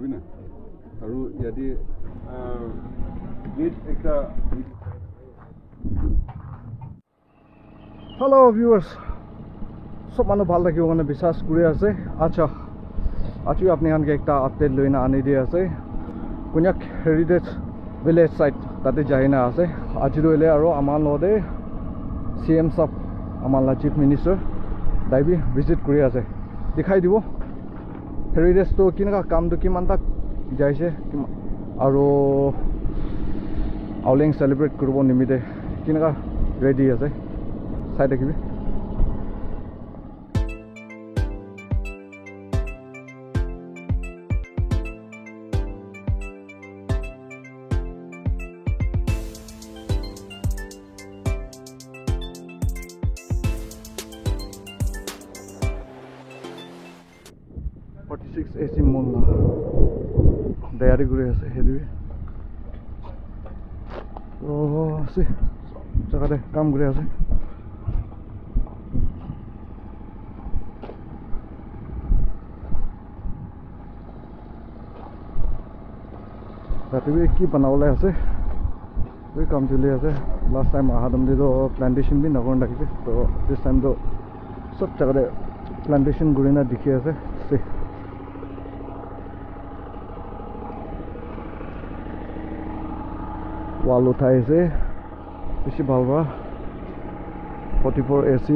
কৰবি না আৰু ইয়াতে গেট একটা Hello viewers, सब मानु ভাল থাকিব মানে বিশ্বাস কৰি আছে আচ্ছা আজি আপনি আনকে একটা আপডেট লৈ না আনি দি আছে কোনিয়াক হেৰিটেজ ভিলেজ সাইট তাতে যাই না আছে আজি ৰইলে আৰু আমাৰ লদে সিএম সাহেব আমাৰ চিফ মিনিষ্টাৰ দাইবি ভিজিট কৰি আছে দেখাই দিব হেৰিটেজ তো কিনকা কামটো কিমান তাক যাইছে আৰু আউলিং সেলিব্ৰেট কৰিব নিমিতে কিনকা ৰেডি আছে চাই দেখিবি AC mall dayari guri ase hedibi oh se jagade kam guri ase rati ki banawle ase we kam chili ase last time ahadam de plantation bhi nagon rakhi to this time to sab jagade plantation guri na dikhi ase se wall uthai ase beshi bhal ba 44 AC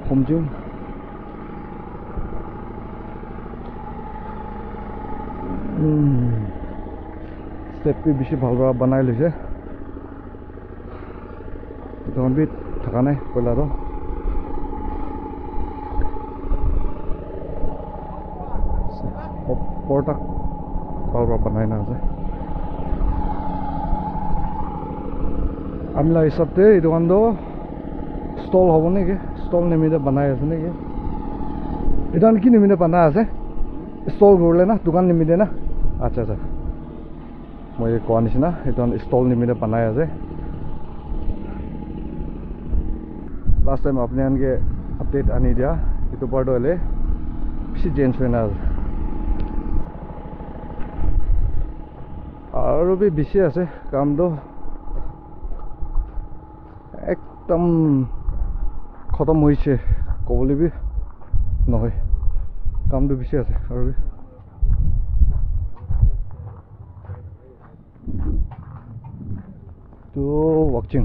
home gym step bhi beshi bhal ba banai lise don bhi thaka nai koila do porta bhal ba banai na ase amla hisabte edu kando stall hobo niki stall nimide banai ase niki edan ki nimide bana ase stall gorle na dukan nimide na acha acha moi koa nisina edan stall nimide banai ase last time apne ange update ani dia etu bar dole bishi change hoina ase aru bhi bishi ase kam do একদম খতম হৈছে কবলি B নহয় কামটো বেছি আছে আৰু তো watching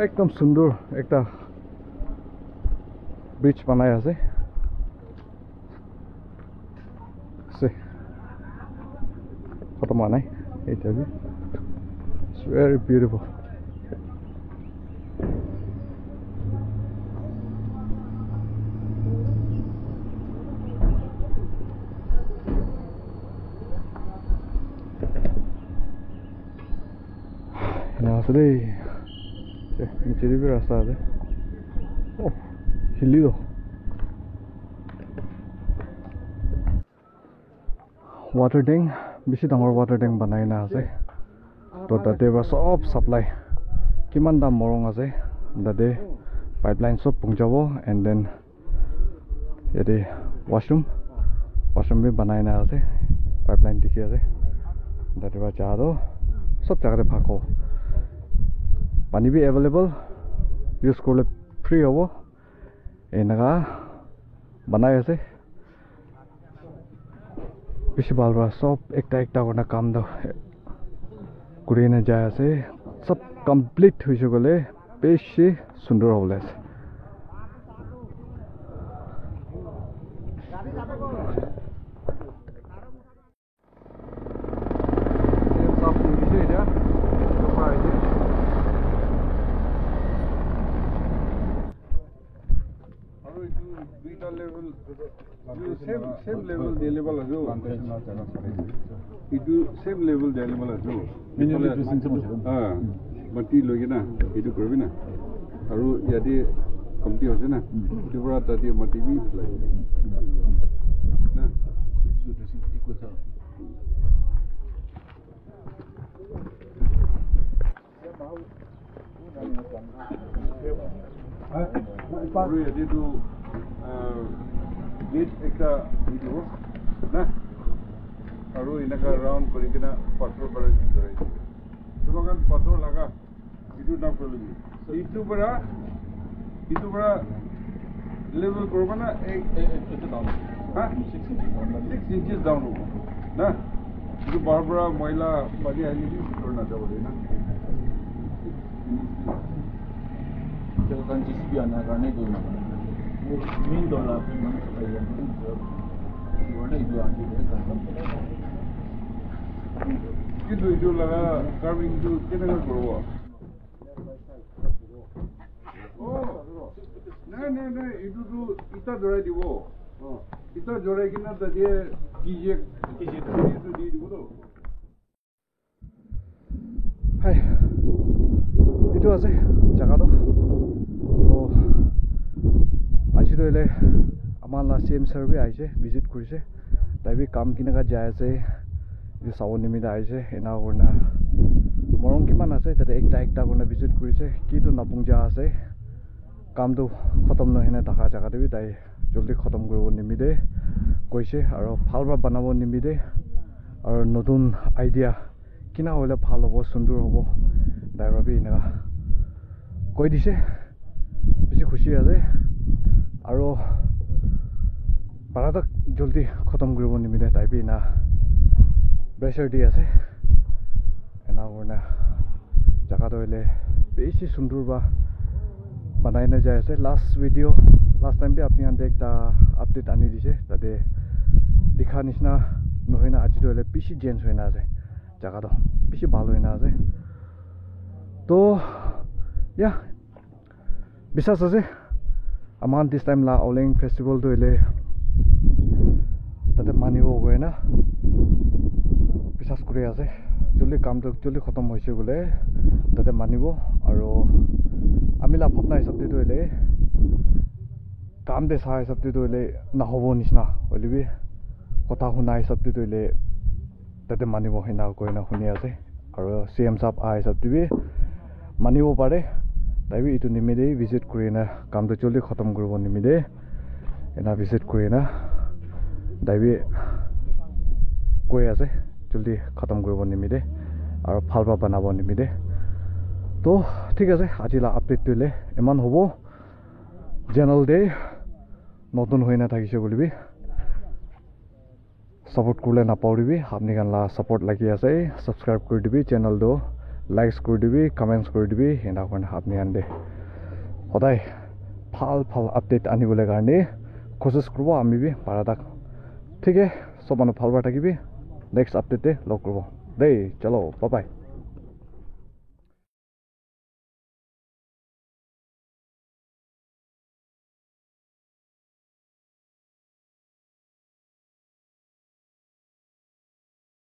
একদম সুন্দর একটা bridge banai ase se photo manai eta bhi it's very beautiful na asle niche bhi rasta ase oh hillido water tank bishi dangor water tank banai na ase to tate ba sob supply kiman dam morong ase date pipeline sob pungjabo and then yete washroom bhi banai na ase pipeline dikhi ase date ba cha do sob jaga te phako pani bhi available use korle free hobo enaga banai ase beshi bhal ra sob ekta korna kam do kuri na jai ase sob complete hoise gole beshi sundor hobole ase same level available as well. It same level available as well. Mati logi na, itu korbi na. Aru yadi komti hoise na. Tibura tadi mati bhi na. আৰু এদিটো gate একটা দি দিব না আৰু এনেকা round কৰি কিনা পাথৰ পৰা ধৰাই তোমাক পাথৰ লাগা ইটো নাম কৰিবি ইটো পৰা লেভেল কৰবা না এইটো ডাউন হা 6 inches ডাউন হ'ব না ইটো বাৰ পৰা ময়লা পানী আহিলে ভিতৰ নাযাব দেই না kan GCB ana karne do na main dollar man sai ya wala idu andi কিন্তু ইটো লাগা কার্ভিংটো কেনেকৈ কৰিব নাই এইটোতো ইটা জৰাই দিব ইটা জৰাই কিনা তাতে কিজেক দি দিব তো হাই এইটো আছে জায়গাটো তো আজিতো এলে আমাৰ CM সাৰ্ভে আহিছে ভিজিট কৰিছে তাইবি কাম কিনাকা যায় আছে এই চাব নিমিতা আহিছে এনা কৰনা মৰম কিমান আছে তাতে একটা কৰনা ভিজিট কৰিছে কিটো নাপুংজা আছে কামটো খতম নহয়নে দেখা জায়গাটো বি তাই জলদি খতম কৰিব নিমিদে কৈছে আৰু ভালবা বনাব নিমিদে আৰু নতুন আইডিয়া কিনা হলে ভাল হ'ব সুন্দৰ হ'ব দাইবাবি এনেকা কৈ দিছে বেছি খুশি আছে আৰু পাৰাদক জলদি খতম কৰিব নিমিদে তাইবি না প্ৰেছাৰ দি আছে এনা কৰনা জায়গাটো হলে বেছি সুন্দৰ বা বনাই না যায় আছে লাষ্ট টাইম বি আপনি আনতে একটা আপডেট আনি দিছে তাতে দেখা নিচিনা নহয় না আজিতো হলে বেছি চেঞ্জ হৈ না আছে জায়গাটো বেছি ভাল হৈ না আছে তো ইয়া বিশ্বাস আছে আমাৰ দিস টাইম লা অলেং ফেষ্টিভেল তো হলে তাতে মানিব গৈ না বিশ্বাস কৰি আছে জলদি কামটো জলদি খতম হৈছে বোলে তাতে মানিব আৰু আমি লা ভাবনা হিচাপ দি হলে কাম দে চাহ হিচাপ দি হলে নহ'ব নিচিনা হলে বি কথা শুনা হিচাপ দি হলে তাতে মানিব সেনা কৈ না শুনি আছে আৰু CM সাহেব হিচাপ দি মানিব পাৰে তাইবি ইটো নিমিদে ভিজিট কৰি না কামটো জলদি খতম কৰিব নিমিদে এনা ভিজিট কৰি না তাইবি কৈ আছে জলদি খতম কৰিব নিমিদে আৰু ভালবা বনাব নিমিদে তো ঠিক আছে আজিলা আপডেট দিলে ইমান হ'ব চেনেল দে নতুন হৈ না থাকিছে বুলিবি সাপোর্ট করলে না পাওরিবি আপনি গানলা সাপোর্ট লাগি আছে সাবস্ক্রাইব করে দিবি চ্যানেল দো লাইকস করে দিবি কমেন্টস করে দিবি এনা কারণে আপনি আনদে সদায় ভাল আপডেট আনিবলে কারণে কোশিশ করব আমি বি পারাদাক ঠিক আছে সব মানুষ ভালবা থাকিবি নেক্সট আপডেটে লগ করব দেই চলো বাই বাই